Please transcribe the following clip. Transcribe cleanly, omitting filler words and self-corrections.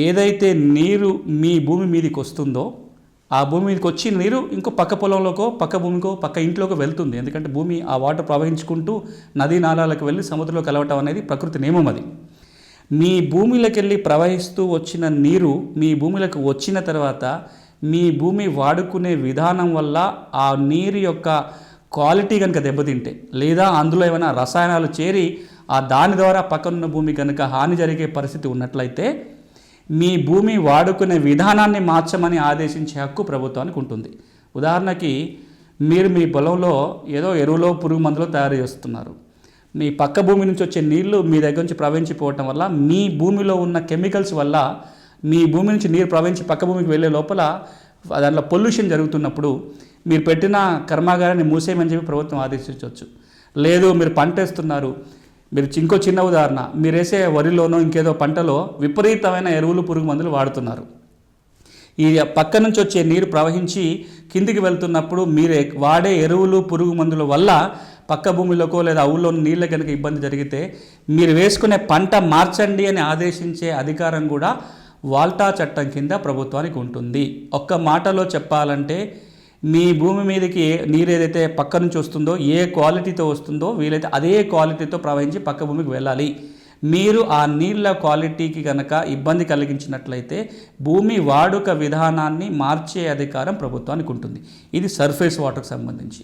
ఏదైతే నీరు మీ భూమి మీదకి వస్తుందో ఆ భూమి మీదకి వచ్చిన నీరు ఇంకో పక్క పొలంలోకో పక్క భూమికో పక్క ఇంట్లోకి వెళ్తుంది. ఎందుకంటే భూమి ఆ వాటర్ ప్రవహించుకుంటూ నదీ నాలాలకు వెళ్ళి సముద్రంలో కలవటం అనేది ప్రకృతి నియమం. అది మీ భూమిలోకి వెళ్ళి ప్రవహిస్తూ వచ్చిన నీరు మీ భూమిలోకి వచ్చిన తర్వాత మీ భూమి వాడుకునే విధానం వల్ల ఆ నీరు యొక్క క్వాలిటీ కనుక దెబ్బతింటే, లేదా అందులో ఏమైనా రసాయనాలు చేరి దాని ద్వారా పక్కనున్న భూమి కనుక హాని జరిగే పరిస్థితి ఉన్నట్లయితే మీ భూమి వాడుకునే విధానాన్ని మార్చమని ఆదేశించే హక్కు ప్రభుత్వానికి ఉంటుంది. ఉదాహరణకి మీరు మీ పొలంలో ఏదో ఎరువులో పురుగు మందులో తయారు చేస్తున్నారు. మీ పక్క భూమి నుంచి వచ్చే నీళ్లు మీ దగ్గర నుంచి ప్రవహించిపోవటం వల్ల మీ భూమిలో ఉన్న కెమికల్స్ వల్ల మీ భూమి నుంచి నీరు ప్రవహించి పక్క భూమికి వెళ్ళే లోపల దాంట్లో పొల్యూషన్ జరుగుతున్నప్పుడు మీరు పెట్టిన కర్మాగారాన్ని మూసేయమని చెప్పి ప్రభుత్వం ఆదేశించవచ్చు. లేదు మీరు పంట వేస్తున్నారు, మీరు ఇంకో చిన్న ఉదాహరణ, మీరు వేసే వరిలోనో ఇంకేదో పంటలో విపరీతమైన ఎరువులు పురుగు మందులు వాడుతున్నారు. ఈ పక్క నుంచి వచ్చే నీరు ప్రవహించి కిందికి వెళ్తున్నప్పుడు మీరు వాడే ఎరువులు పురుగు మందుల వల్ల పక్క భూమిలోకో లేదా ఊళ్ళో నీళ్ళ కనుక ఇబ్బంది జరిగితే మీరు వేసుకునే పంట మార్చండి అని ఆదేశించే అధికారం కూడా వాల్టా చట్టం కింద ప్రభుత్వానికి ఉంటుంది. ఒక్క మాటలో చెప్పాలంటే మీ భూమి మీదకి నీరు ఏదైతే పక్క నుంచి వస్తుందో ఏ క్వాలిటీతో వస్తుందో వీలైతే అదే క్వాలిటీతో ప్రవహించి పక్క భూమికి వెళ్ళాలి. మీరు ఆ నీళ్ళ క్వాలిటీకి కనుక ఇబ్బంది కలిగించినట్లయితే భూమి వాడుక విధానాన్ని మార్చే అధికారం ప్రభుత్వానికి ఉంటుంది. ఇది సర్ఫేస్ వాటర్కి సంబంధించి.